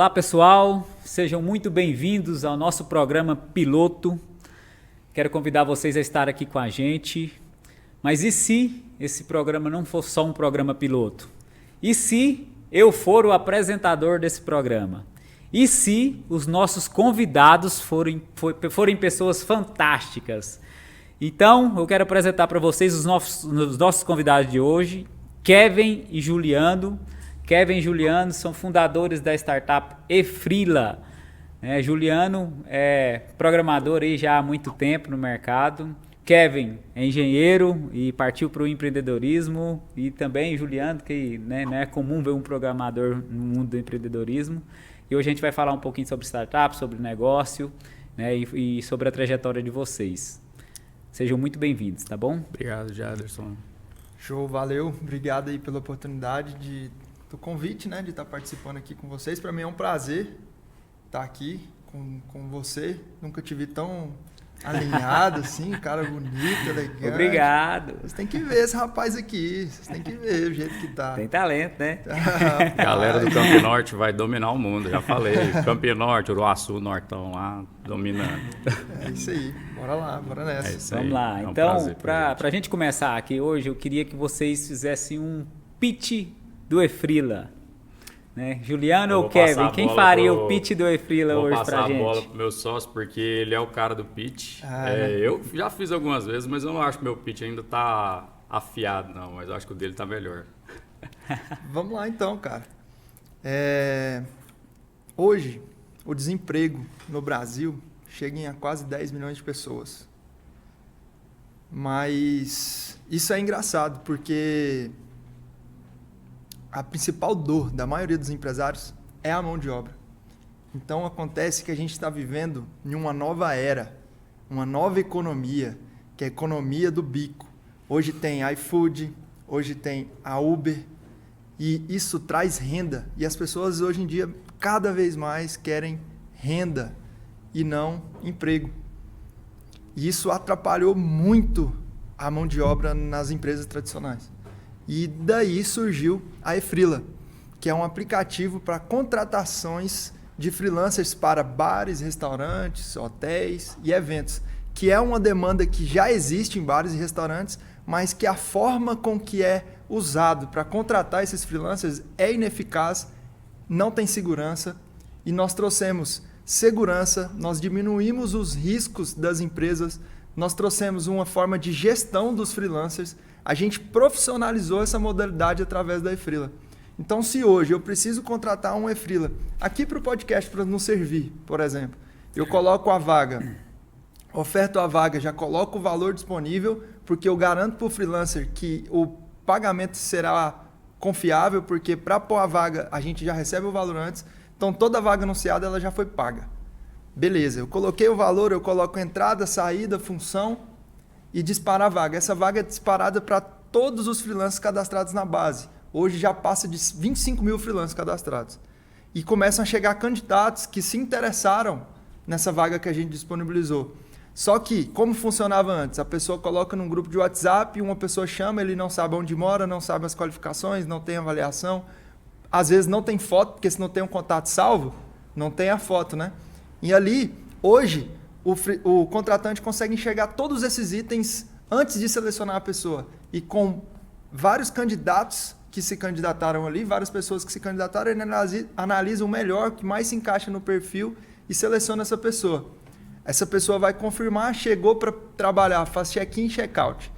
Olá pessoal, sejam muito bem-vindos ao nosso programa piloto. Quero convidar vocês a estar aqui com a gente. Mas e se esse programa não for só um programa piloto? E se eu for o apresentador desse programa? E se os nossos convidados forem pessoas fantásticas? Então, eu quero apresentar para vocês os nossos convidados de hoje, Kevin e Juliano. Kevin e Juliano são fundadores da startup Efrila. Juliano é programador aí já há muito tempo no mercado. Kevin é engenheiro e partiu para o empreendedorismo. E também Juliano, que não é comum ver um programador no mundo do empreendedorismo. E hoje a gente vai falar um pouquinho sobre startup, sobre negócio, e sobre a trajetória de vocês. Sejam muito bem-vindos, tá bom? Obrigado, Jaderson. Show, valeu. Obrigado aí pela oportunidade do convite, de estar participando aqui com vocês. Para mim é um prazer estar aqui com você. Nunca te vi tão alinhado assim, cara bonito, elegante. Obrigado. Vocês têm que ver esse rapaz aqui, vocês têm que ver o jeito que tá. Tem talento, né? Galera do Campo Norte vai dominar o mundo, já falei. Campo Norte, Uruaçu, Nortão lá, dominando. É isso aí, bora lá, bora nessa. É isso aí. Vamos lá. É um Então, para a gente começar aqui hoje, eu queria que vocês fizessem um pitch do Efrila. Juliano ou Kevin, quem faria o pitch do Efrila hoje pra gente? Vou passar a bola pro meu sócio, porque ele é o cara do pitch. Eu já fiz algumas vezes, mas eu não acho que meu pitch ainda tá afiado, não. Mas eu acho que o dele tá melhor. Vamos lá então, cara. Hoje, o desemprego no Brasil chega a quase 10 milhões de pessoas. Mas isso é engraçado, porque a principal dor da maioria dos empresários é a mão de obra. Então acontece que a gente está vivendo em uma nova era, uma nova economia, que é a economia do bico. Hoje tem iFood, hoje tem a Uber, e isso traz renda. E as pessoas hoje em dia cada vez mais querem renda e não emprego. E isso atrapalhou muito a mão de obra nas empresas tradicionais. E daí surgiu a Efrila, que é um aplicativo para contratações de freelancers para bares, restaurantes, hotéis e eventos, que é uma demanda que já existe em bares e restaurantes, mas que a forma com que é usado para contratar esses freelancers é ineficaz, não tem segurança, e nós trouxemos segurança, nós diminuímos os riscos das empresas, nós trouxemos uma forma de gestão dos freelancers. A gente profissionalizou essa modalidade através da Efrila. Então, se hoje eu preciso contratar um Efrila aqui para o podcast para nos servir, por exemplo, eu coloco a vaga, oferto a vaga, já coloco o valor disponível, porque eu garanto para o freelancer que o pagamento será confiável, porque para pôr a vaga a gente já recebe o valor antes, então toda a vaga anunciada ela já foi paga. Beleza, eu coloquei o valor, eu coloco entrada, saída, função e disparar a vaga. Essa vaga é disparada para todos os freelancers cadastrados na base. Hoje já passa de 25 mil freelancers cadastrados. E começam a chegar candidatos que se interessaram nessa vaga que a gente disponibilizou. Só que, como funcionava antes? A pessoa coloca num grupo de WhatsApp, uma pessoa chama, ele não sabe onde mora, não sabe as qualificações, não tem avaliação. Às vezes não tem foto, porque se não tem um contato salvo, não tem a foto, né? E ali, hoje, o contratante consegue enxergar todos esses itens antes de selecionar a pessoa. E com vários candidatos que se candidataram ali, várias pessoas que se candidataram, ele analisa o melhor, que mais se encaixa no perfil e seleciona essa pessoa. Essa pessoa vai confirmar, chegou para trabalhar, faz check-in e check-out,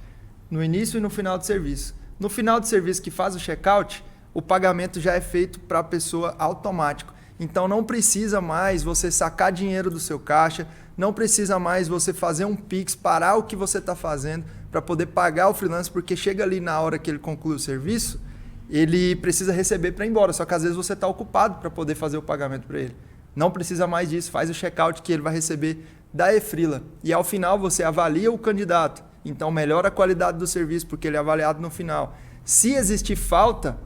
no início e no final do serviço. No final do serviço que faz o check-out, o pagamento já é feito para a pessoa automático. Então não precisa mais você sacar dinheiro do seu caixa, não precisa mais você fazer um Pix, parar o que você está fazendo para poder pagar o freelancer, porque chega ali na hora que ele conclui o serviço, ele precisa receber para ir embora, só que às vezes você está ocupado para poder fazer o pagamento para ele. Não precisa mais disso, faz o check-out que ele vai receber da Efrila. E ao final você avalia o candidato, então melhora a qualidade do serviço, porque ele é avaliado no final. Se existir falta,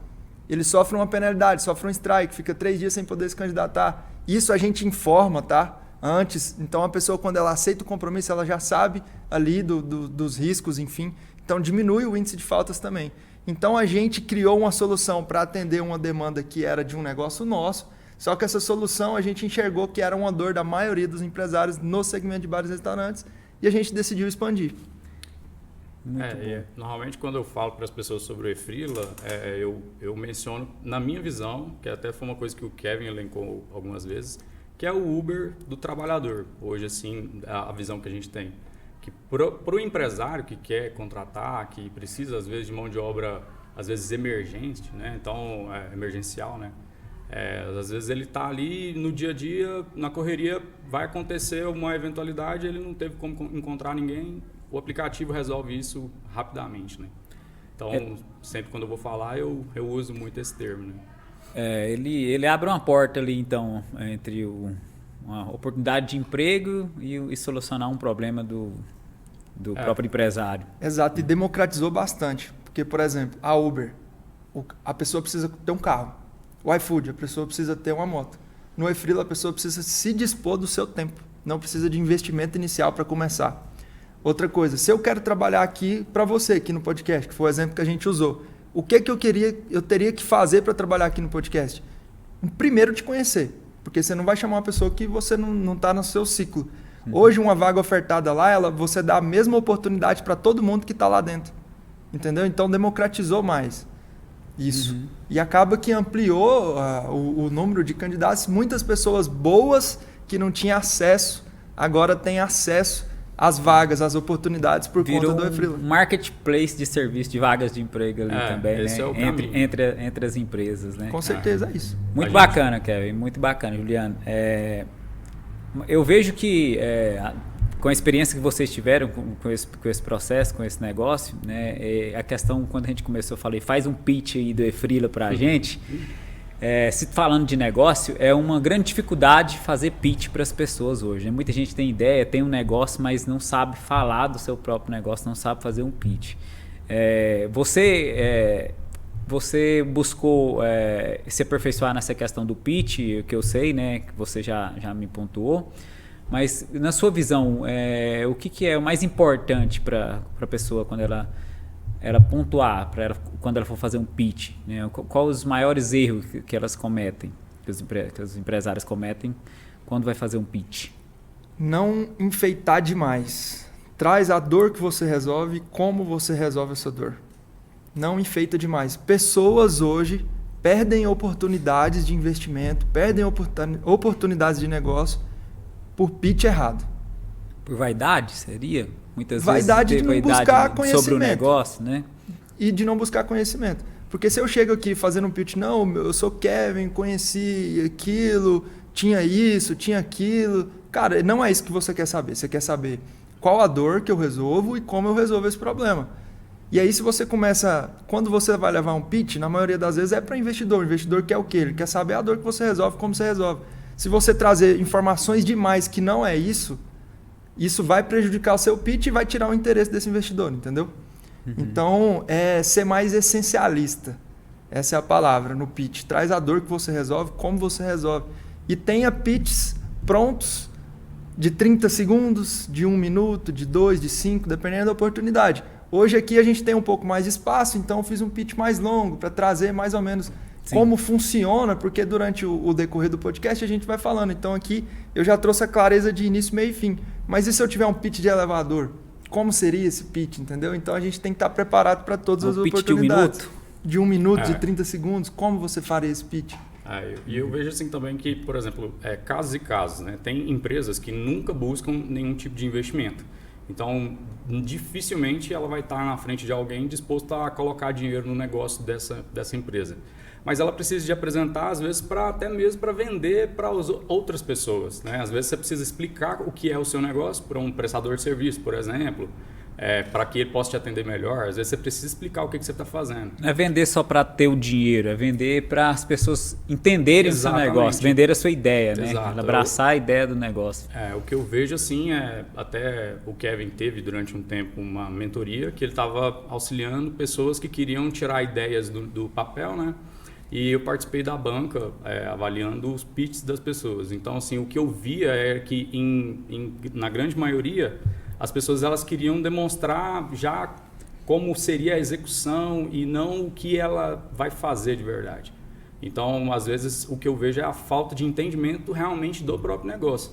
ele sofre uma penalidade, sofre um strike, fica 3 dias sem poder se candidatar. Isso a gente informa, tá? Antes, então a pessoa quando ela aceita o compromisso, ela já sabe ali dos riscos, enfim. Então diminui o índice de faltas também. Então a gente criou uma solução para atender uma demanda que era de um negócio nosso, Só que essa solução a gente enxergou que era uma dor da maioria dos empresários no segmento de bares e restaurantes e a gente decidiu expandir. Normalmente quando eu falo para as pessoas sobre o E-Freela, eu menciono, na minha visão, que até foi uma coisa que o Kevin elencou algumas vezes, que é o Uber do trabalhador. Hoje, assim, a visão que a gente tem. Que para o empresário que quer contratar, que precisa, às vezes, de mão de obra, às vezes, emergente, né? Então, emergencial, né? Às vezes ele está ali no dia a dia, na correria, vai acontecer uma eventualidade, ele não teve como encontrar ninguém, o aplicativo resolve isso rapidamente, né? Então, sempre quando eu vou falar, eu uso muito esse termo, né? Ele abre uma porta ali, então, entre uma oportunidade de emprego e solucionar um problema do próprio empresário. Exato, e democratizou bastante. Porque, por exemplo, a Uber, a pessoa precisa ter um carro. O iFood, a pessoa precisa ter uma moto. No E-Freela, a pessoa precisa se dispor do seu tempo. Não precisa de investimento inicial para começar. Outra coisa, se eu quero trabalhar aqui para você, aqui no podcast, que foi o exemplo que a gente usou, o que eu teria que fazer para trabalhar aqui no podcast? Primeiro, te conhecer. Porque você não vai chamar uma pessoa que você não está no seu ciclo. Hoje, uma vaga ofertada lá, você dá a mesma oportunidade para todo mundo que está lá dentro. Entendeu? Então, democratizou mais isso. E acaba que ampliou o número de candidatos. Muitas pessoas boas que não tinham acesso, agora têm acesso às vagas, às oportunidades por conta do E-Freela. Um marketplace de serviço de vagas de emprego ali também, esse né? Entre as empresas, né? Com certeza é isso. Muito bacana, Kevin. Muito bacana, Juliano. Eu vejo que com a experiência que vocês tiveram com esse processo, com esse negócio, né? A questão, quando a gente começou, eu falei, faz um pitch aí do E-Freela para a gente. Se falando de negócio, é uma grande dificuldade fazer pitch para as pessoas hoje, né? Muita gente tem ideia, tem um negócio, mas não sabe falar do seu próprio negócio, não sabe fazer um pitch. Você buscou se aperfeiçoar nessa questão do pitch, que eu sei, né, que você já me pontuou, mas na sua visão, o que é o mais importante para a pessoa quando ela pontuar, quando ela for fazer um pitch, né? Quais os maiores erros que elas cometem, que os empresários cometem quando vai fazer um pitch? Não enfeitar demais. Traz a dor que você resolve, como você resolve essa dor. Não enfeita demais. Pessoas hoje perdem oportunidades de investimento, perdem oportunidades de negócio por pitch errado. Por vaidade, seria? Muitas vaidade vezes de não buscar conhecimento. Sobre o negócio, né? E de não buscar conhecimento. Porque se eu chego aqui fazendo um pitch, não, eu sou Kevin, conheci aquilo, tinha isso, tinha aquilo. Cara, não é isso que você quer saber. Você quer saber qual a dor que eu resolvo e como eu resolvo esse problema. E aí, se você começa... Quando você vai levar um pitch, na maioria das vezes é para investidor. O investidor quer o quê? Ele quer saber a dor que você resolve, como você resolve. Se você trazer informações demais que não é isso, isso vai prejudicar o seu pitch e vai tirar o interesse desse investidor, entendeu? Então, ser mais essencialista. Essa é a palavra no pitch. Traz a dor que você resolve, como você resolve. E tenha pitches prontos de 30 segundos, de 1 minuto, de 2, de 5, dependendo da oportunidade. Hoje aqui a gente tem um pouco mais de espaço, então eu fiz um pitch mais longo para trazer mais ou menos como funciona, porque durante o decorrer do podcast a gente vai falando. Então aqui eu já trouxe a clareza de início, meio e fim. Mas e se eu tiver um pitch de elevador? Como seria esse pitch, entendeu? Então a gente tem que estar preparado para todas as oportunidades. De 1 minuto, de 30 segundos, como você faria esse pitch? E eu vejo assim também que, por exemplo, casos e casos, né? Tem empresas que nunca buscam nenhum tipo de investimento. Então, dificilmente ela vai estar na frente de alguém disposto a colocar dinheiro no negócio dessa empresa. Mas ela precisa de apresentar, às vezes, até mesmo para vender para outras pessoas, né? Às vezes você precisa explicar o que é o seu negócio para um prestador de serviço, por exemplo, para que ele possa te atender melhor. Às vezes você precisa explicar o que você está fazendo. Não é vender só para ter o dinheiro, é vender para as pessoas entenderem o seu negócio, vender a sua ideia, né? Abraçar a ideia do negócio. O que eu vejo assim até o Kevin teve durante um tempo uma mentoria que ele estava auxiliando pessoas que queriam tirar ideias do papel, né? E eu participei da banca avaliando os pitches das pessoas. Então, assim, o que eu via é que na grande maioria as pessoas elas queriam demonstrar já como seria a execução e não o que ela vai fazer de verdade. Então, às vezes, o que eu vejo é a falta de entendimento realmente do próprio negócio.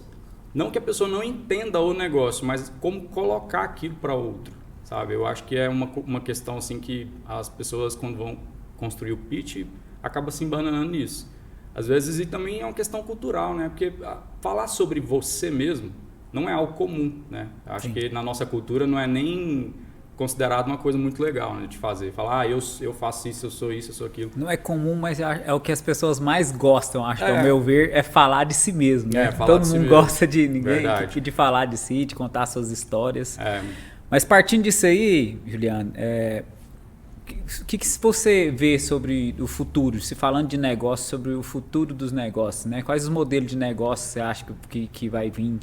Não que a pessoa não entenda o negócio, mas como colocar aquilo para outro, sabe? Eu acho que é uma questão assim que as pessoas, quando vão construir o pitch, acabam se embananando nisso. Às vezes, e também é uma questão cultural, né? Porque falar sobre você mesmo não é algo comum, né? Acho que na nossa cultura não é nem considerado uma coisa muito legal, né, de fazer. Falar, eu faço isso, eu sou aquilo. Não é comum, mas é o que as pessoas mais gostam, acho que ao meu ver, é falar de si mesmo. Né? Todo mundo gosta de de falar de si, de contar suas histórias. Mas partindo disso aí, Juliano, o que você vê sobre o futuro, se falando de negócio, sobre o futuro dos negócios, né? Quais os modelos de negócio você acha que vai vir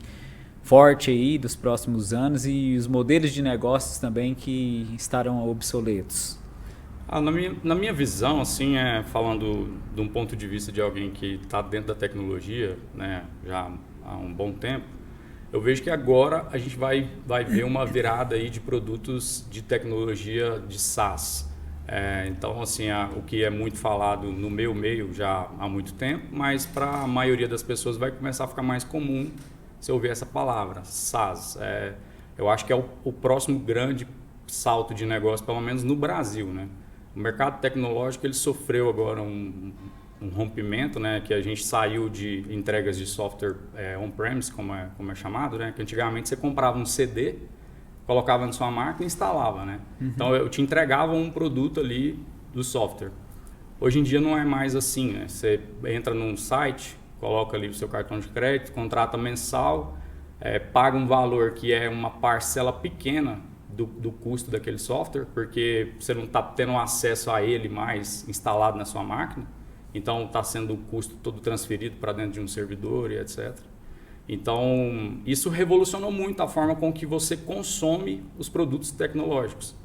forte aí dos próximos anos e os modelos de negócios também que estarão obsoletos? Na minha visão, assim, falando de um ponto de vista de alguém que está dentro da tecnologia, né, já há um bom tempo, eu vejo que agora a gente vai ver uma virada aí de produtos de tecnologia de SaaS. Então, assim, o que é muito falado no meu meio já há muito tempo, mas para a maioria das pessoas vai começar a ficar mais comum se ouvir essa palavra, SaaS. Eu acho que é o próximo grande salto de negócio, pelo menos no Brasil, né? O mercado tecnológico ele sofreu agora um rompimento, né? Que a gente saiu de entregas de software on-premise, como é chamado, né? Que antigamente você comprava um CD, colocava na sua máquina e instalava, né? Então eu te entregava um produto ali do software. Hoje em dia não é mais assim, né? Você entra num site, coloca ali o seu cartão de crédito, contrata mensal, paga um valor que é uma parcela pequena do custo daquele software, porque você não está tendo acesso a ele mais instalado na sua máquina, então está sendo o custo todo transferido para dentro de um servidor e etc. Então, isso revolucionou muito a forma com que você consome os produtos tecnológicos.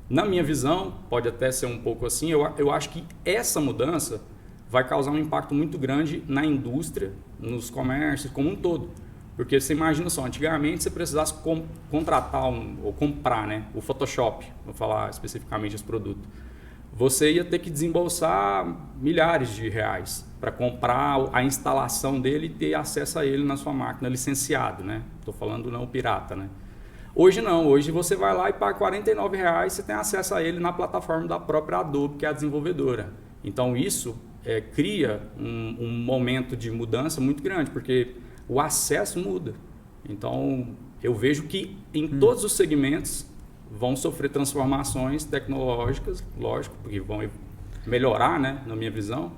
Na minha visão, pode até ser um pouco assim, eu acho que essa mudança vai causar um impacto muito grande na indústria, nos comércios, como um todo. Porque você imagina só, antigamente você precisasse contratar ou comprar, né, o Photoshop, vou falar especificamente esse produto. Você ia ter que desembolsar milhares de reais para comprar a instalação dele e ter acesso a ele na sua máquina, licenciado, né? Estou falando não pirata, né? Hoje não, hoje você vai lá e paga R$49, você tem acesso a ele na plataforma da própria Adobe, que é a desenvolvedora. Então isso cria um momento de mudança muito grande, porque o acesso muda. Então, eu vejo que em todos os segmentos vão sofrer transformações tecnológicas, lógico, porque vão melhorar, né, na minha visão,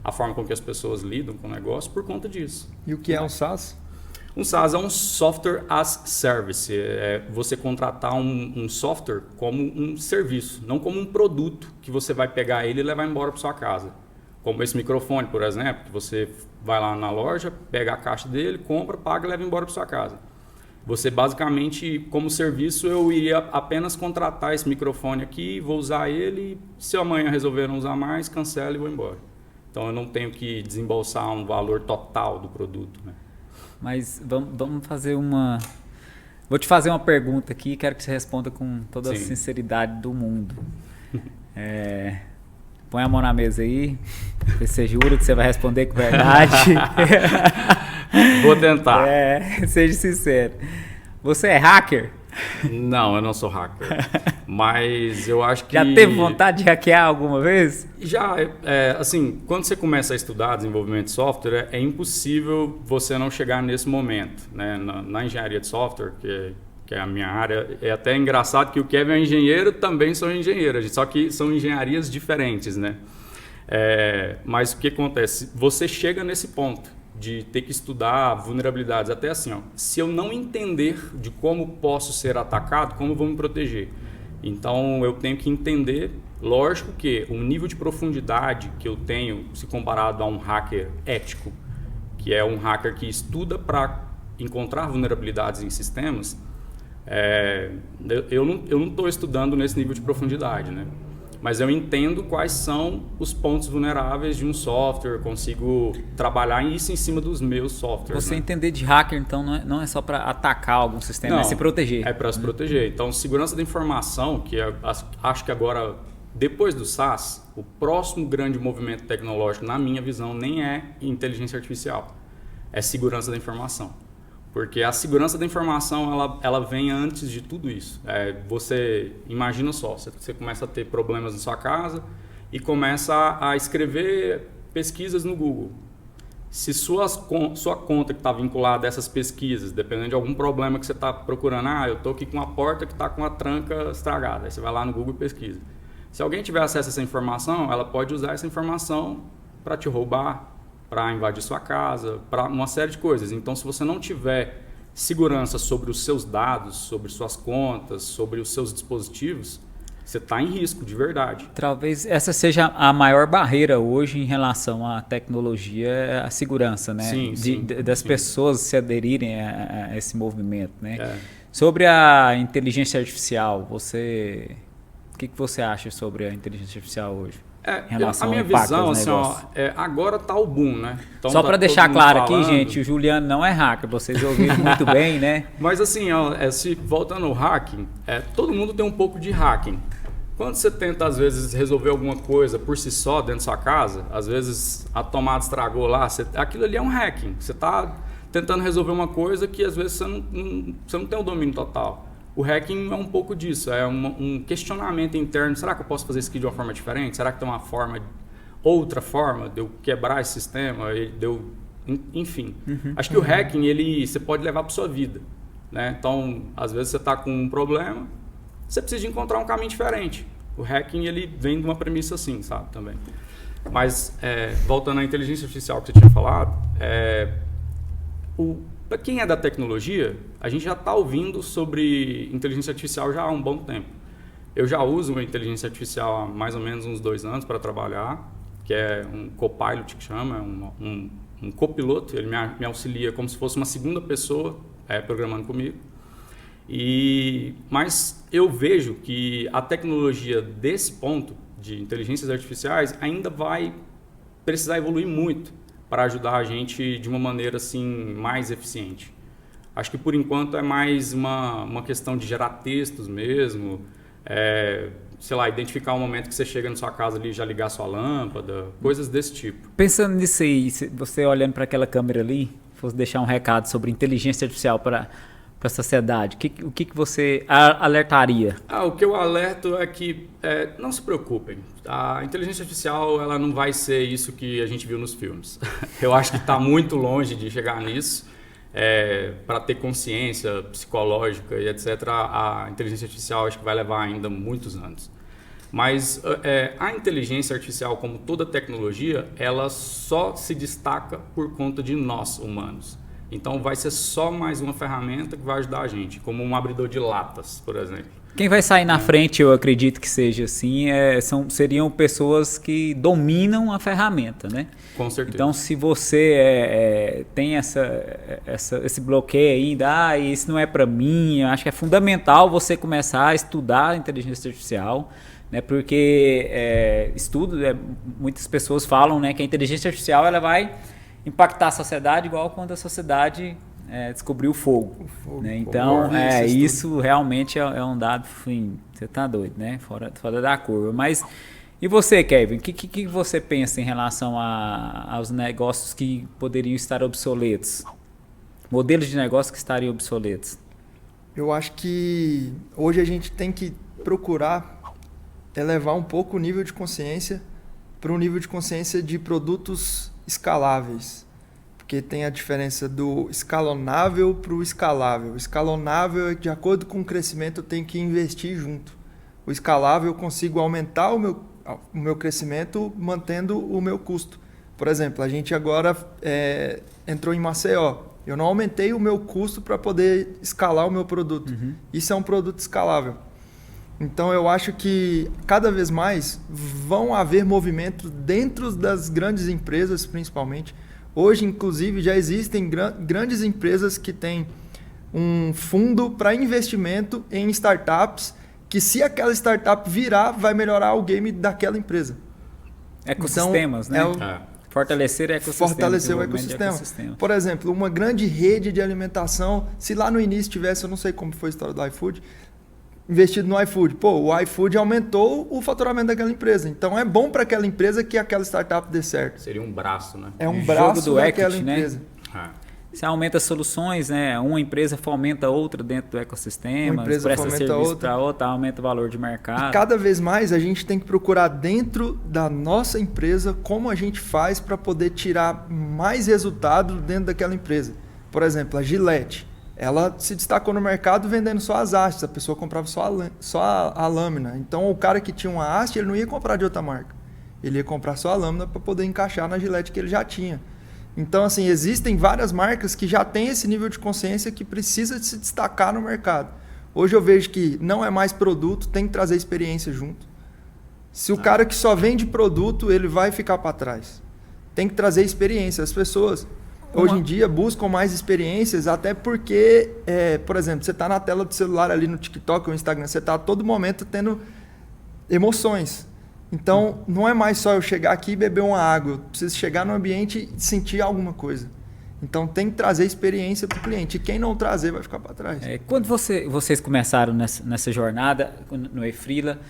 a forma com que as pessoas lidam com o negócio por conta disso. E o que é um SaaS? Um SaaS é um Software as Service. É você contratar um software como um serviço, não como um produto que você vai pegar ele e levar embora para sua casa. Como esse microfone, por exemplo, que você vai lá na loja, pega a caixa dele, compra, paga e leva embora para sua casa. Você basicamente, como serviço, eu iria apenas contratar esse microfone aqui, vou usar ele, se amanhã resolver não usar mais, cancelo e vou embora. Então eu não tenho que desembolsar um valor total do produto, né? Mas vamos fazer uma... Vou te fazer uma pergunta aqui, quero que você responda com toda a sinceridade do mundo. Põe a mão na mesa aí, você jura que você vai responder com verdade. Vou tentar. Seja sincero. Você é hacker? Não, eu não sou hacker. Mas eu acho que... Já teve vontade de hackear alguma vez? Já, assim, quando você começa a estudar desenvolvimento de software, é impossível você não chegar nesse momento, né? Na engenharia de software, que é a minha área, é até engraçado que o Kevin é engenheiro, também sou engenheiro, só que são engenharias diferentes, né? Mas o que acontece? Você chega nesse ponto de ter que estudar vulnerabilidades, até assim, se eu não entender de como posso ser atacado, como vou me proteger? Então eu tenho que entender, lógico que o nível de profundidade que eu tenho, se comparado a um hacker ético, que é um hacker que estuda para encontrar vulnerabilidades em sistemas, eu não estou estudando nesse nível de profundidade, né? Mas eu entendo quais são os pontos vulneráveis de um software, consigo trabalhar isso em cima dos meus softwares. Você né? entender de hacker, então, não é só para atacar algum sistema, é se proteger. É para se proteger. Então, segurança da informação, que acho que agora Depois do SaaS, o próximo grande movimento tecnológico, na minha visão, nem é inteligência artificial, é segurança da informação. Porque a segurança da informação, ela vem antes de tudo isso. Você imagina só, você começa a ter problemas na sua casa e começa a escrever pesquisas no Google. Se sua conta que está vinculada a essas pesquisas, dependendo de algum problema que você está procurando, eu estou aqui com uma porta que está com a tranca estragada, aí você vai lá no Google e pesquisa. Se alguém tiver acesso a essa informação, ela pode usar essa informação para te roubar, para invadir sua casa, para uma série de coisas. Então, se você não tiver segurança sobre os seus dados, sobre suas contas, sobre os seus dispositivos, você está em risco, de verdade. Talvez essa seja a maior barreira hoje em relação à tecnologia, a segurança, né? Das pessoas se aderirem a esse movimento, né? Sobre a inteligência artificial, o que você acha sobre a inteligência artificial hoje? Em relação a minha visão, assim, agora está o boom, né? Então, só para deixar claro aqui, gente, o Juliano não é hacker, vocês ouviram muito bem, né? Mas assim, voltando ao hacking, todo mundo tem um pouco de hacking. Quando você tenta, às vezes, resolver alguma coisa por si só dentro da sua casa, às vezes a tomada estragou lá, aquilo ali é um hacking. Você está tentando resolver uma coisa que, às vezes, você não tem o domínio total. O hacking é um pouco disso, é um questionamento interno. Será que eu posso fazer isso aqui de uma forma diferente? Será que tem uma outra forma de eu quebrar esse sistema? Enfim. Acho que o hacking, você pode levar para sua vida, né? Então, às vezes você está com um problema, você precisa de encontrar um caminho diferente. O hacking, ele vem de uma premissa assim, sabe, também. Mas, voltando à inteligência artificial que você tinha falado, para quem é da tecnologia, a gente já está ouvindo sobre inteligência artificial já há um bom tempo. Eu já uso a inteligência artificial há mais ou menos uns 2 anos para trabalhar, que é um copilot que chama, um copiloto. Ele me auxilia como se fosse uma segunda pessoa programando comigo. Mas eu vejo que a tecnologia desse ponto de inteligências artificiais ainda vai precisar evoluir muito para ajudar a gente de uma maneira assim mais eficiente. Acho que por enquanto é mais uma questão de gerar textos mesmo, sei lá, identificar um momento que você chega na sua casa ali e já ligar a sua lâmpada, coisas desse tipo. Pensando nisso aí, você olhando para aquela câmera ali, fosse deixar um recado sobre inteligência artificial para a sociedade, o que você alertaria? O que eu alerto é que não se preocupem. A inteligência artificial ela não vai ser isso que a gente viu nos filmes. Eu acho que está muito longe de chegar nisso. Para ter consciência psicológica e etc., a inteligência artificial acho que vai levar ainda muitos anos. Mas a inteligência artificial, como toda tecnologia, ela só se destaca por conta de nós, humanos. Então, vai ser só mais uma ferramenta que vai ajudar a gente, como um abridor de latas, por exemplo. Quem vai sair na frente, eu acredito que seja assim, seriam pessoas que dominam a ferramenta, né? Com certeza. Então, se você tem esse bloqueio ainda, isso não é para mim, eu acho que é fundamental você começar a estudar a inteligência artificial, né? Porque muitas pessoas falam, né, que a inteligência artificial ela vai impactar a sociedade igual quando a sociedade descobriu o fogo. Né? Então, isso realmente é um dado, enfim, você tá doido, né? Fora da curva. Mas, e você, Kevin? O que você pensa em relação aos negócios que poderiam estar obsoletos? Modelos de negócio que estariam obsoletos? Eu acho que hoje a gente tem que procurar elevar um pouco o nível de consciência para um nível de consciência de produtos escaláveis, porque tem a diferença do escalonável para o escalável. O escalonável é de acordo com o crescimento eu tenho que investir junto. O escalável eu consigo aumentar o meu crescimento mantendo o meu custo. Por exemplo, a gente agora entrou em Maceió. Eu não aumentei o meu custo para poder escalar o meu produto. Isso é um produto escalável. Então, eu acho que cada vez mais vão haver movimentos dentro das grandes empresas, principalmente. Hoje, inclusive, já existem grandes empresas que têm um fundo para investimento em startups, que se aquela startup virar, vai melhorar o game daquela empresa. Ecossistemas, então, né? Fortalecer o ecossistema. Por exemplo, uma grande rede de alimentação, se lá no início tivesse, eu não sei como foi a história do iFood, investido no iFood. Pô, o iFood aumentou o faturamento daquela empresa. Então é bom para aquela empresa que aquela startup dê certo. Seria um braço, né? É um Jogo braço do daquela equity, né? empresa. Você aumenta soluções, né? Uma empresa fomenta outra dentro do ecossistema, Uma empresa presta fomenta serviço outra. para outra, aumenta o valor de mercado. E cada vez mais a gente tem que procurar dentro da nossa empresa como a gente faz para poder tirar mais resultado dentro daquela empresa. Por exemplo, a Gillette, ela se destacou no mercado vendendo só as hastes, a pessoa comprava só a lâmina. Então o cara que tinha uma haste, ele não ia comprar de outra marca. Ele ia comprar só a lâmina para poder encaixar na Gillette que ele já tinha. Então, assim, existem várias marcas que já têm esse nível de consciência que precisa de se destacar no mercado. Hoje eu vejo que não é mais produto, tem que trazer experiência junto. Se o cara que só vende produto, ele vai ficar para trás. Tem que trazer experiência. As pessoas, hoje em dia, buscam mais experiências, até porque, por exemplo, você está na tela do celular ali no TikTok ou no Instagram, você está a todo momento tendo emoções. Então, não é mais só eu chegar aqui e beber uma água. Eu preciso chegar no ambiente e sentir alguma coisa. Então, tem que trazer experiência para o cliente. E quem não trazer vai ficar para trás. Quando vocês começaram nessa jornada no Efrila,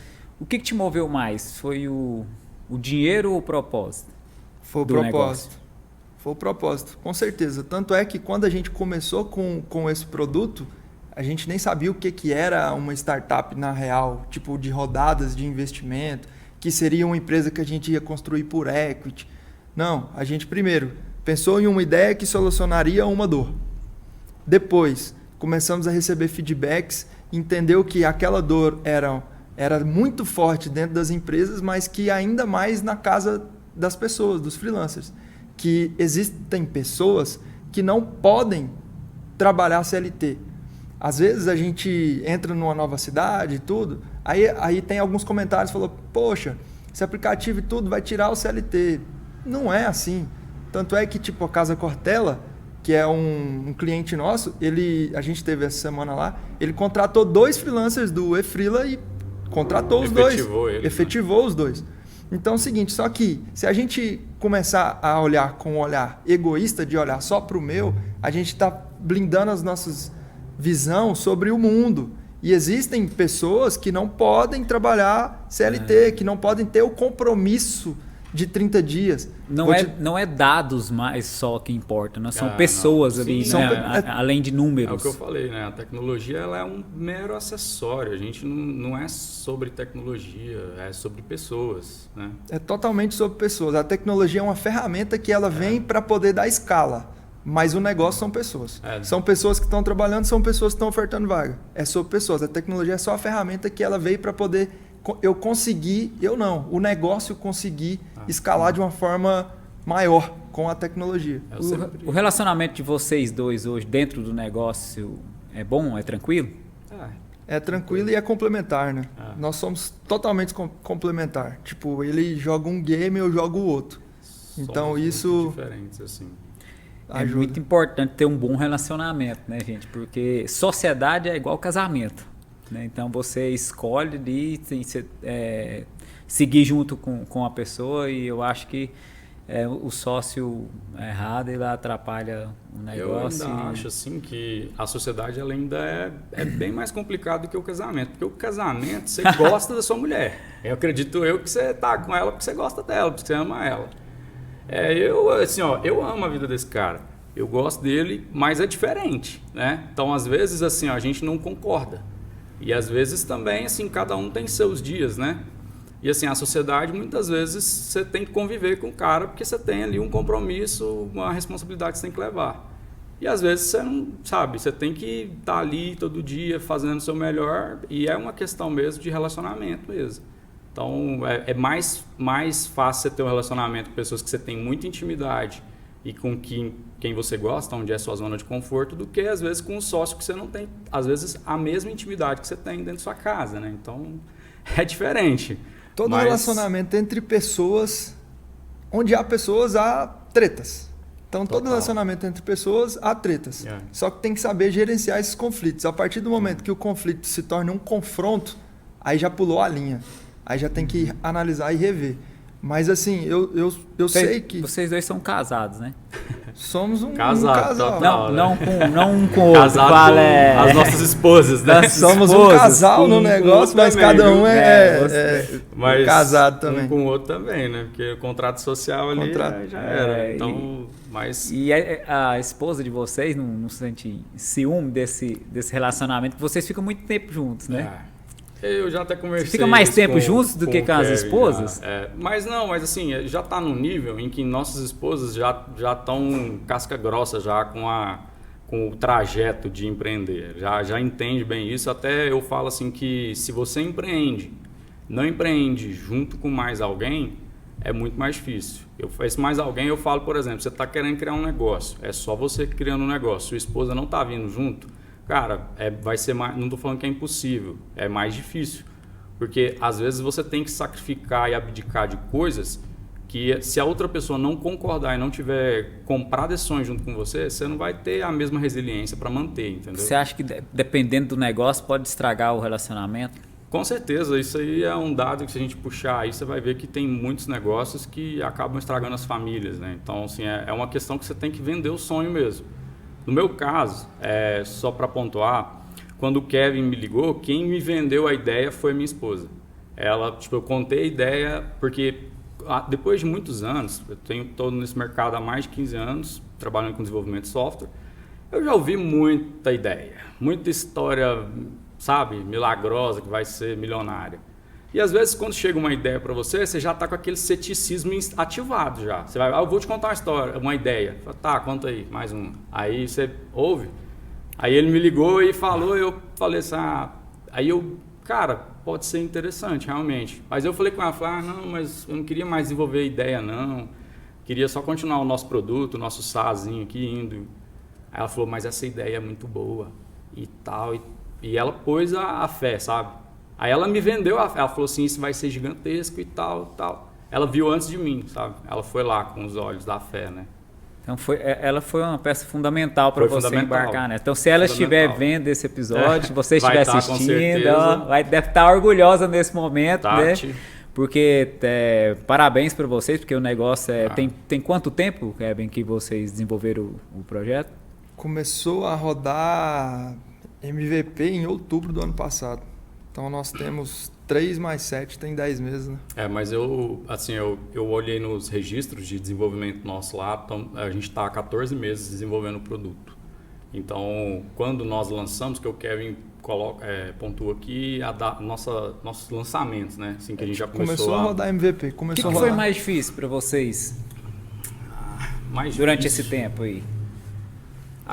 o que te moveu mais? Foi o dinheiro ou o propósito? Foi o do propósito. negócio? Foi o propósito, com certeza. Tanto é que quando a gente começou com esse produto, a gente nem sabia o que era uma startup na real, tipo de rodadas de investimento, que seria uma empresa que a gente ia construir por equity. Não, a gente primeiro pensou em uma ideia que solucionaria uma dor. Depois, começamos a receber feedbacks, entendeu que aquela dor era muito forte dentro das empresas, mas que ainda mais na casa das pessoas, dos freelancers. Que existem pessoas que não podem trabalhar CLT. Às vezes a gente entra numa nova cidade e tudo, aí tem alguns comentários falou, poxa, esse aplicativo e tudo vai tirar o CLT. Não é assim. Tanto é que tipo a Casa Cortella, que é um cliente nosso, a gente teve essa semana lá, ele contratou 2 freelancers do Efrila e contratou os dois. Efetivou os dois. Então é o seguinte, só que se a gente começar a olhar com um olhar egoísta, de olhar só para o meu, a gente está blindando as nossas visão sobre o mundo. E existem pessoas que não podem trabalhar CLT, que não podem ter o compromisso de 30 dias. Não é dados mais só que importam, né? São pessoas ali, né? Além de números. É o que eu falei, né? A tecnologia ela é um mero acessório. A gente não é sobre tecnologia, é sobre pessoas, né? É totalmente sobre pessoas. A tecnologia é uma ferramenta que ela vem para poder dar escala. Mas o negócio são pessoas. São pessoas que estão trabalhando, são pessoas que estão ofertando vaga. É sobre pessoas. A tecnologia é só a ferramenta que ela veio para poder o negócio conseguir escalar de uma forma maior com a tecnologia. O relacionamento de vocês dois hoje dentro do negócio é bom? É tranquilo? É tranquilo e é complementar, né? Nós somos totalmente complementar. Tipo, ele joga um game, eu jogo o outro. Então isso... diferentes, assim. É muito importante ter um bom relacionamento, né, gente? Porque sociedade é igual casamento, né? Então você escolhe ali, seguir junto com a pessoa, e eu acho que o sócio errado ele atrapalha o negócio. Eu ainda acho assim que a sociedade ela ainda é bem mais complicado do que o casamento, porque o casamento você gosta da sua mulher. Eu acredito que você tá com ela porque você gosta dela, porque você ama ela. Eu amo a vida desse cara. Eu gosto dele, mas é diferente, né? Então, às vezes, assim, a gente não concorda. E, às vezes, também, assim, cada um tem seus dias, né? E, assim, a sociedade, muitas vezes, você tem que conviver com o cara porque você tem ali um compromisso, uma responsabilidade que você tem que levar. E, às vezes, você não sabe, você tem que estar ali todo dia fazendo o seu melhor, e é uma questão mesmo de relacionamento mesmo. Então, é mais fácil você ter um relacionamento com pessoas que você tem muita intimidade e com quem você gosta, onde é a sua zona de conforto, do que, às vezes, com um sócio que você não tem, às vezes, a mesma intimidade que você tem dentro da sua casa, né? Então, é diferente. Todo relacionamento entre pessoas, onde há pessoas, há tretas. Então, todo relacionamento entre pessoas, há tretas. Só que tem que saber gerenciar esses conflitos. A partir do momento que o conflito se torna um confronto, aí já pulou a linha. Aí já tem que analisar e rever. Mas assim, eu sei que... Vocês dois são casados, né? Somos um Casado, casal. Não um com o outro. Casado Fala, com as nossas esposas, né? Somos um esposas, casal no um negócio, outro mas também, cada um viu? Mas casado também. Um com o outro também, né? Porque o contrato social ali já era. Então, mas... E a esposa de vocês não sente ciúme desse relacionamento? Que vocês ficam muito tempo juntos, né? Eu já até conversei. Você fica mais tempo juntos do que com as esposas? Mas assim, já está num nível em que nossas esposas já estão casca grossa já com o trajeto de empreender. Já entende bem isso. Até eu falo assim que se você não empreende junto com mais alguém, é muito mais difícil. Esse mais alguém, eu falo, por exemplo, você está querendo criar um negócio, é só você criando um negócio, sua esposa não está vindo junto, cara, vai ser mais, não estou falando que é impossível, é mais difícil. Porque às vezes você tem que sacrificar e abdicar de coisas que se a outra pessoa não concordar e não tiver comprado esse sonho junto com você, você não vai ter a mesma resiliência para manter, entendeu? Você acha que dependendo do negócio pode estragar o relacionamento? Com certeza, isso aí é um dado que se a gente puxar aí, você vai ver que tem muitos negócios que acabam estragando as famílias, né? Então, assim, é uma questão que você tem que vender o sonho mesmo. No meu caso, só para pontuar, quando o Kevin me ligou, quem me vendeu a ideia foi a minha esposa. Ela, eu contei a ideia porque depois de muitos anos, estou nesse mercado há mais de 15 anos, trabalhando com desenvolvimento de software, eu já ouvi muita ideia, muita história, sabe, milagrosa, que vai ser milionária. E às vezes quando chega uma ideia para você, você já está com aquele ceticismo ativado já. Você vai, eu vou te contar uma história, uma ideia. Fala, tá, conta aí, mais uma. Aí você ouve. Aí ele me ligou e falou, eu falei assim, aí eu, cara, pode ser interessante realmente. Mas eu falei com ela, não, mas eu não queria mais desenvolver ideia não. Queria só continuar o nosso produto, o nosso SaaSinho aqui indo. Aí ela falou, mas essa ideia é muito boa e tal. E ela pôs a fé, sabe? Aí ela me vendeu a fé. Ela falou assim, isso vai ser gigantesco e tal, tal. Ela viu antes de mim, sabe? Ela foi lá com os olhos da fé, né? Então ela foi uma peça fundamental para você embarcar, né? Então se ela estiver vendo esse episódio, você estiver assistindo, deve estar orgulhosa nesse momento, Tati, né? Porque parabéns para vocês, porque o negócio tem quanto tempo, Kevin, que vocês desenvolveram o projeto? Começou a rodar MVP em outubro do ano passado. Então nós temos 3 mais 7, tem 10 meses, né? Mas eu olhei nos registros de desenvolvimento nosso lá, então a gente está há 14 meses desenvolvendo o produto. Então, quando nós lançamos, que o Kevin pontua aqui, nossos lançamentos, né? Assim que a gente já começou a rodar MVP. O que foi mais difícil para vocês durante esse tempo aí?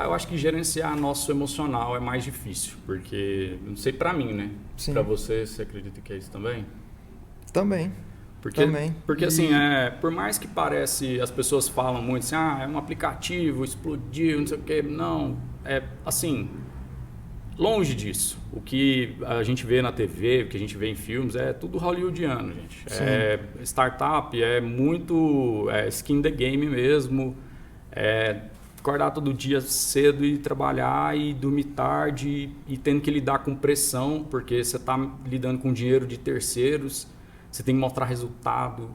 Eu acho que gerenciar nosso emocional é mais difícil, porque, não sei pra mim, né? Pra você acredita que é isso também? Também. Porque assim, por mais que parece, as pessoas falam muito assim, é um aplicativo, explodiu, não sei o quê. Não, assim, longe disso. O que a gente vê na TV, o que a gente vê em filmes, é tudo hollywoodiano, gente. Startup, é muito skin the game mesmo, acordar todo dia cedo e trabalhar e dormir tarde e tendo que lidar com pressão, porque você está lidando com dinheiro de terceiros, você tem que mostrar resultado,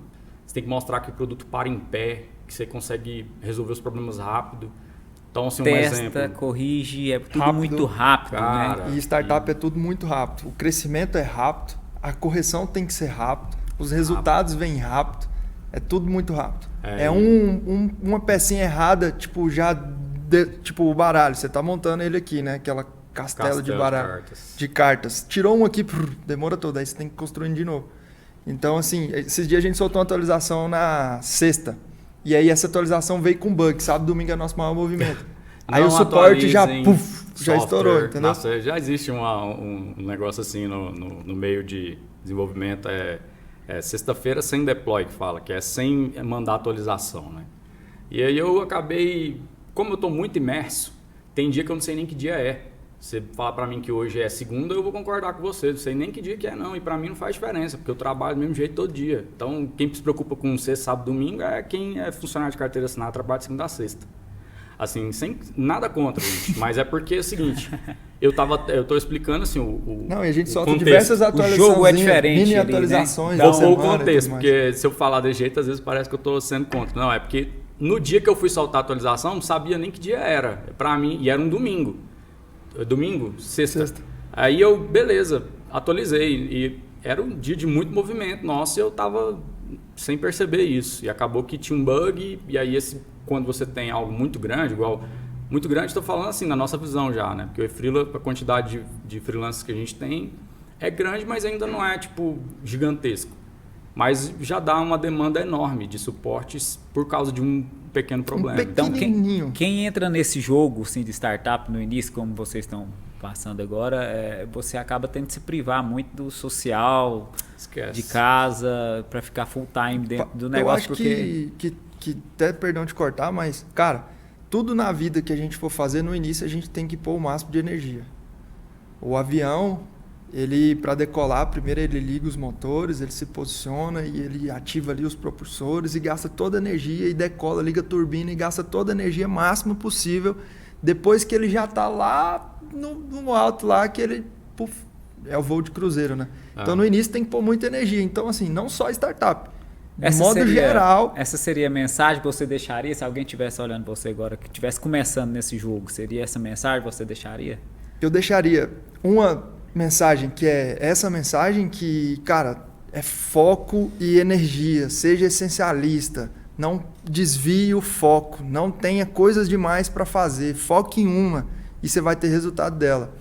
você tem que mostrar que o produto para em pé, que você consegue resolver os problemas rápido. Então, assim, Testa, corrige, é tudo muito rápido, cara, né? E startup é tudo muito rápido. O crescimento é rápido, a correção tem que ser rápido, os resultados vêm rápido, é tudo muito rápido. Uma pecinha errada, tipo o baralho. Você tá montando ele aqui, né? Aquela castelo de baralho, de cartas. Tirou um aqui, demora toda, aí você tem que construir de novo. Então, assim, esses dias a gente soltou uma atualização na sexta. E aí essa atualização veio com bug. Sábado, domingo é nosso maior movimento. Aí o suporte já estourou, entendeu? Nossa, já existe um negócio assim no meio de desenvolvimento, sexta-feira sem deploy, que fala, que é sem mandar atualização, né? E aí eu acabei, como eu estou muito imerso, tem dia que eu não sei nem que dia é. Você fala para mim que hoje é segunda, eu vou concordar com você, não sei nem que dia que é não, e para mim não faz diferença, porque eu trabalho do mesmo jeito todo dia. Então, quem se preocupa com sexta, sábado, domingo é quem é funcionário de carteira assinada, trabalha de segunda a sexta. Assim, sem nada contra, gente, mas é porque é o seguinte, eu tô explicando assim Não, e a gente solta diversas atualizações, o jogo é diferente, mini atualizações, né? O contexto, porque se eu falar desse jeito, às vezes parece que eu tô sendo contra. Não, é porque no dia que eu fui soltar a atualização, não sabia nem que dia era. Para mim, e era um domingo. Domingo? Sexta. Aí eu, beleza, atualizei. E era um dia de muito movimento. Nossa, eu tava sem perceber isso. E acabou que tinha um bug. E aí, quando você tem algo muito grande, igual... Muito grande, estou falando assim, na nossa visão já, né? Porque o eFreela, a quantidade de freelancers que a gente tem é grande, mas ainda não é, tipo, gigantesco. Mas já dá uma demanda enorme de suportes por causa de um pequeno problema. Então, quem entra nesse jogo assim, de startup no início, como vocês estão passando agora, você acaba tendo que se privar muito do social, de casa, para ficar full time dentro do negócio. Eu acho que até, perdão de cortar, mas, cara, tudo na vida que a gente for fazer, no início a gente tem que pôr o máximo de energia. O avião... Ele, para decolar, primeiro ele liga os motores, ele se posiciona e ele ativa ali os propulsores e gasta toda a energia e decola, liga a turbina e gasta toda a energia máximo possível. Depois que ele já está lá no alto, lá que ele... Puff, é o voo de cruzeiro, né? Então, no início tem que pôr muita energia. Então, assim, não só startup. De modo geral... Essa seria a mensagem que você deixaria, se alguém estivesse olhando você agora, que estivesse começando nesse jogo, seria essa mensagem que você deixaria? Eu deixaria uma... mensagem que é essa mensagem que, cara, é foco e energia, seja essencialista, não desvie o foco, não tenha coisas demais para fazer, foque em uma e você vai ter resultado dela.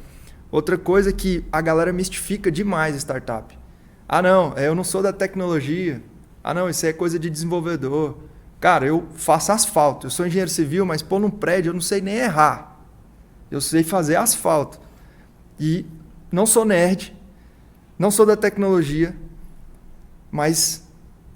Outra coisa que a galera mistifica demais startup. Ah não, eu não sou da tecnologia, ah não, isso é coisa de desenvolvedor. Cara, eu faço asfalto, eu sou engenheiro civil, mas pôr num prédio eu não sei nem errar, eu sei fazer asfalto. E não sou nerd, não sou da tecnologia, mas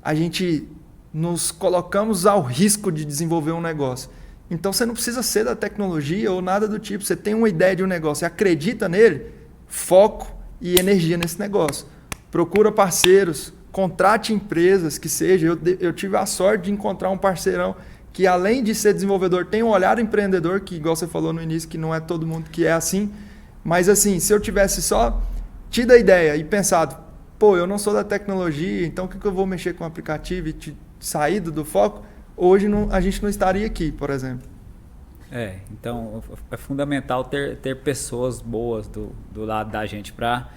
a gente nos colocamos ao risco de desenvolver um negócio. Então você não precisa ser da tecnologia ou nada do tipo. Você tem uma ideia de um negócio, você acredita nele, foco e energia nesse negócio. Procura parceiros, contrate empresas que seja. Eu tive a sorte de encontrar um parceirão que, além de ser desenvolvedor, tem um olhar empreendedor, que igual você falou no início, que não é todo mundo que é assim. Mas assim, se eu tivesse só tido a ideia e pensado, pô, eu não sou da tecnologia, então o que eu vou mexer com o aplicativo e saído do foco, hoje a gente não estaria aqui, por exemplo. Então é fundamental ter pessoas boas do lado da gente para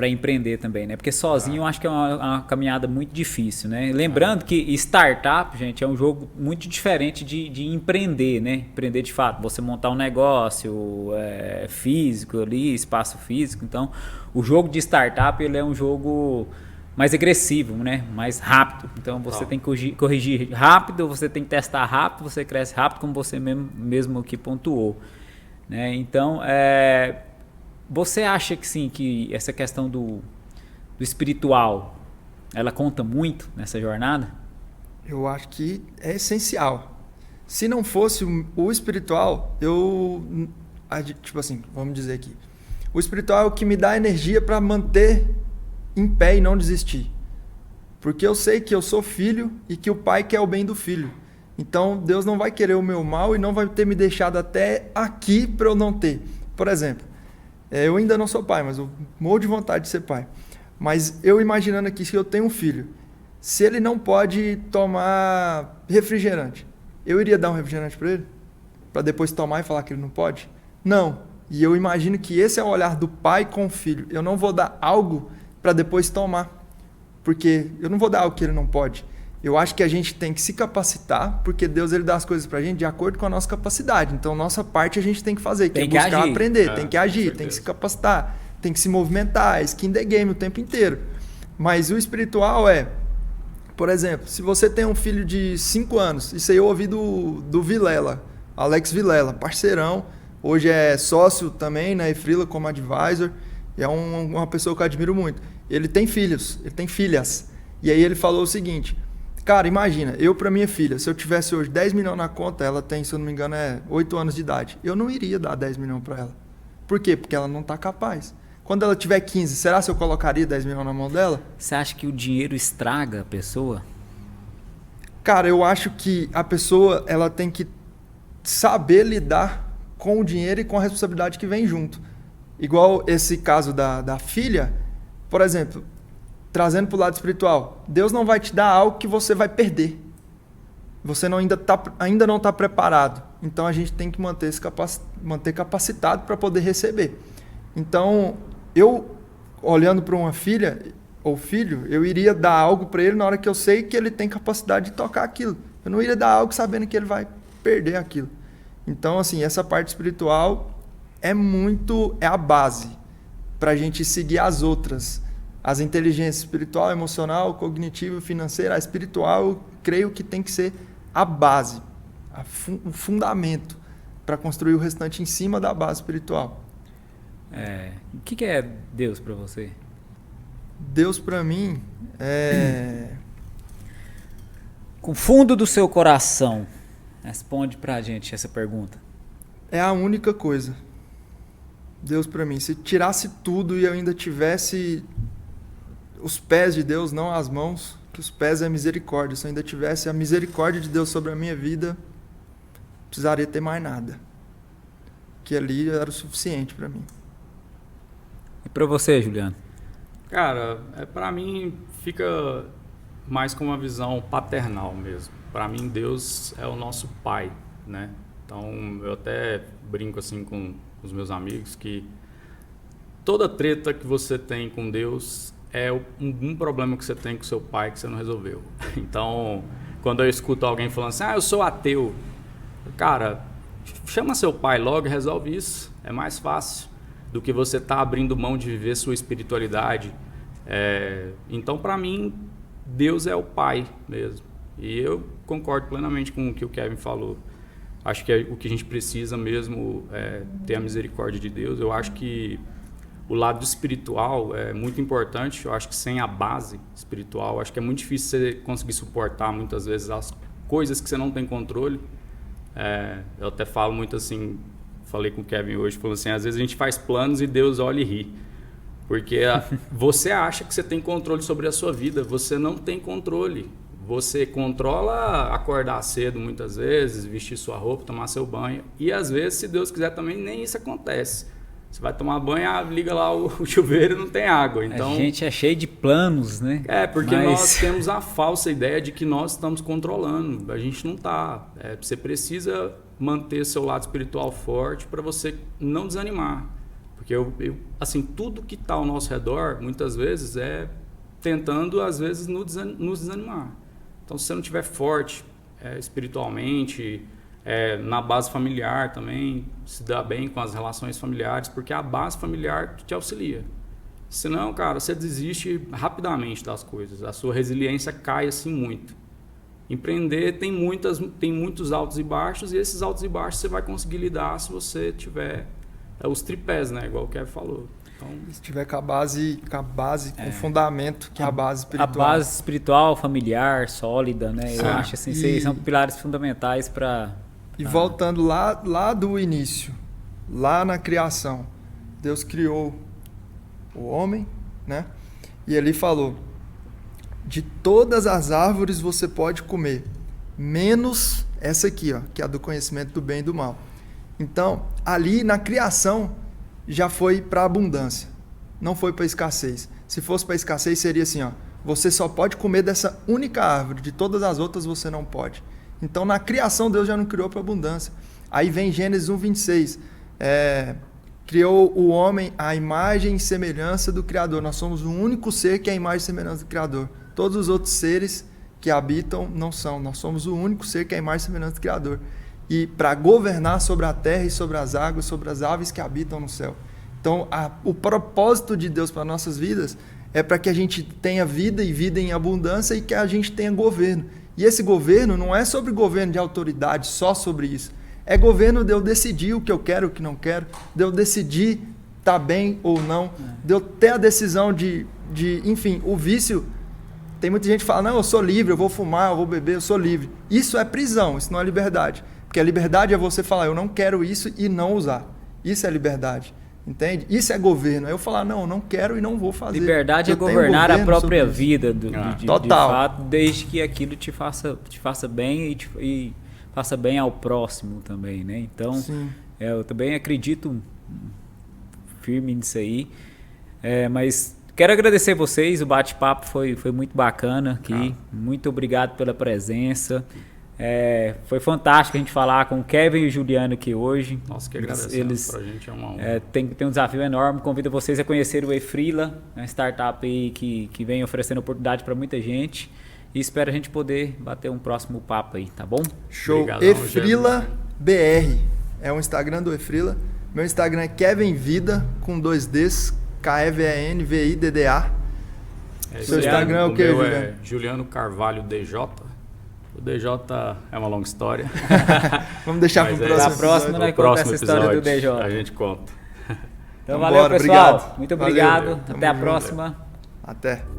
empreender também, né? Porque sozinho eu acho que é uma caminhada muito difícil, né? Lembrando que startup, gente, é um jogo muito diferente de empreender, né? Empreender de fato, você montar um negócio físico ali, espaço físico. Então, o jogo de startup, ele é um jogo mais agressivo, né? Mais rápido. Então, você tem que corrigir rápido, você tem que testar rápido, você cresce rápido, como você mesmo aqui pontuou, né? Então, você acha que sim, que essa questão do espiritual, ela conta muito nessa jornada? Eu acho que é essencial. Se não fosse o espiritual, tipo assim, vamos dizer aqui, o espiritual é o que me dá energia para manter em pé e não desistir. Porque eu sei que eu sou filho e que o pai quer o bem do filho. Então Deus não vai querer o meu mal e não vai ter me deixado até aqui para eu não ter. Por exemplo, eu ainda não sou pai, mas eu morro de vontade de ser pai. Mas eu imaginando aqui, se eu tenho um filho, se ele não pode tomar refrigerante, eu iria dar um refrigerante para ele? Para depois tomar e falar que ele não pode? Não. E eu imagino que esse é o olhar do pai com o filho. Eu não vou dar algo para depois tomar. Porque eu não vou dar algo que ele não pode. Eu acho que a gente tem que se capacitar, porque Deus ele dá as coisas pra gente de acordo com a nossa capacidade. Então, nossa parte a gente tem que fazer, que é buscar aprender, tem que agir, tem que se capacitar, tem que se movimentar, skin the game o tempo inteiro. Mas o espiritual por exemplo, se você tem um filho de 5 anos, isso aí eu ouvi do Vilela, Alex Vilela, parceirão, hoje é sócio também na eFreela como advisor, é uma pessoa que eu admiro muito. Ele tem filhos, ele tem filhas, e aí ele falou o seguinte... Cara, imagina, eu para minha filha, se eu tivesse hoje 10 milhões na conta, ela tem, se eu não me engano, 8 anos de idade. Eu não iria dar 10 milhões para ela. Por quê? Porque ela não está capaz. Quando ela tiver 15, será que eu colocaria 10 milhões na mão dela? Você acha que o dinheiro estraga a pessoa? Cara, eu acho que a pessoa ela tem que saber lidar com o dinheiro e com a responsabilidade que vem junto. Igual esse caso da filha, por exemplo... Trazendo para o lado espiritual, Deus não vai te dar algo que você vai perder. você ainda não está preparado. Então a gente tem que manter capacitado para poder receber. Então, eu, olhando para uma filha ou filho, eu iria dar algo para ele na hora que eu sei que ele tem capacidade de tocar aquilo. Eu não iria dar algo sabendo que ele vai perder aquilo. Então, assim, essa parte espiritual é a base para a gente seguir as outras. As inteligências espiritual, emocional, cognitiva, financeira, a espiritual, eu creio que tem que ser a base, o fundamento para construir o restante em cima da base espiritual. O que é Deus para você? Deus para mim é... Com o fundo do seu coração, responde para a gente essa pergunta. É a única coisa. Deus para mim. Se tirasse tudo e eu ainda tivesse os pés de Deus, não as mãos, que os pés é a misericórdia. Se eu ainda tivesse a misericórdia de Deus sobre a minha vida, não precisaria ter mais nada. Que ali era o suficiente para mim. E para você, Juliano? Cara, para mim fica mais com uma visão paternal mesmo. Para mim, Deus é o nosso pai, né? Então, eu até brinco assim com os meus amigos que toda treta que você tem com Deus é um problema que você tem com seu pai que você não resolveu. Então, quando eu escuto alguém falando assim, eu sou ateu, cara, chama seu pai logo e resolve isso. É mais fácil do que você estar abrindo mão de viver sua espiritualidade. Então, para mim, Deus é o pai mesmo. E eu concordo plenamente com o que o Kevin falou. Acho que o que a gente precisa mesmo é ter a misericórdia de Deus. Eu acho que o lado espiritual é muito importante. Eu acho que sem a base espiritual, acho que é muito difícil você conseguir suportar muitas vezes as coisas que você não tem controle. Eu até falo muito assim, falei com o Kevin hoje, falou assim, às vezes a gente faz planos e Deus olha e ri. Porque você acha que você tem controle sobre a sua vida, você não tem controle. Você controla acordar cedo muitas vezes, vestir sua roupa, tomar seu banho. E às vezes, se Deus quiser também, nem isso acontece. Você vai tomar banho, liga lá o chuveiro e não tem água. Então, a gente é cheio de planos, né? Porque nós temos a falsa ideia de que nós estamos controlando. A gente não está. Você precisa manter seu lado espiritual forte para você não desanimar. Porque assim, tudo que está ao nosso redor, muitas vezes, é tentando, às vezes, nos desanimar. Então, se você não estiver forte espiritualmente, na base familiar também, se dá bem com as relações familiares, porque é a base familiar que te auxilia. Senão, cara, você desiste rapidamente das coisas. A sua resiliência cai assim muito. Empreender tem muitos altos e baixos, e esses altos e baixos você vai conseguir lidar se você tiver os tripés, né? Igual o Kevin falou. Então, se tiver com a base, com o fundamento, que é a base espiritual. A base espiritual, familiar, sólida, né? Sim. Eu acho assim, são pilares fundamentais para... E voltando lá do início, lá na criação, Deus criou o homem, né? E ele falou, de todas as árvores você pode comer, menos essa aqui, ó, que é a do conhecimento do bem e do mal. Então, ali na criação, já foi para abundância, não foi para escassez. Se fosse para escassez, seria assim, ó, você só pode comer dessa única árvore, de todas as outras você não pode. Então, na criação, Deus já não criou para abundância. Aí vem Gênesis 1:26, criou o homem à imagem e semelhança do Criador. Nós somos o único ser que é a imagem e semelhança do Criador. Todos os outros seres que habitam não são. Nós somos o único ser que é a imagem e semelhança do Criador. E para governar sobre a terra e sobre as águas, sobre as aves que habitam no céu. Então, o propósito de Deus para nossas vidas é para que a gente tenha vida e vida em abundância e que a gente tenha governo. E esse governo não é sobre governo de autoridade, só sobre isso. É governo de eu decidir o que eu quero, o que não quero, de eu decidir estar bem ou não, de eu ter a decisão de enfim, o vício. Tem muita gente que fala, não, eu sou livre, eu vou fumar, eu vou beber, eu sou livre. Isso é prisão, isso não é liberdade. Porque a liberdade é você falar, eu não quero isso e não usar. Isso é liberdade. Entende? Isso é governo. Aí eu falar, não, eu não quero e não vou fazer. Liberdade é governar a própria vida, total. De fato, desde que aquilo te faça bem e faça bem ao próximo também, né? Então, eu também acredito firme nisso aí. Mas quero agradecer vocês, o bate-papo foi muito bacana aqui. Muito obrigado pela presença. Foi fantástico a gente falar com o Kevin e o Juliano aqui hoje. Nossa, que agradecemos. Pra gente é uma honra. Tem um desafio enorme. Convido vocês a conhecer o eFreela, uma startup aí que vem oferecendo oportunidade para muita gente. E espero a gente poder bater um próximo papo aí, tá bom? Show. eFreela BR é o Instagram do eFreela. Meu Instagram é Kevin Vida com 2 Ds, KEVENVIDDA. Seu Instagram é o que, Juliano? Juliano? Juliano Carvalho DJ. O DJ é uma longa história. Vamos deixar para o próximo episódio. Próximo história do DJ. A gente conta. Então valeu, pessoal. Obrigado. Muito obrigado. Valeu. Até a próxima. Até.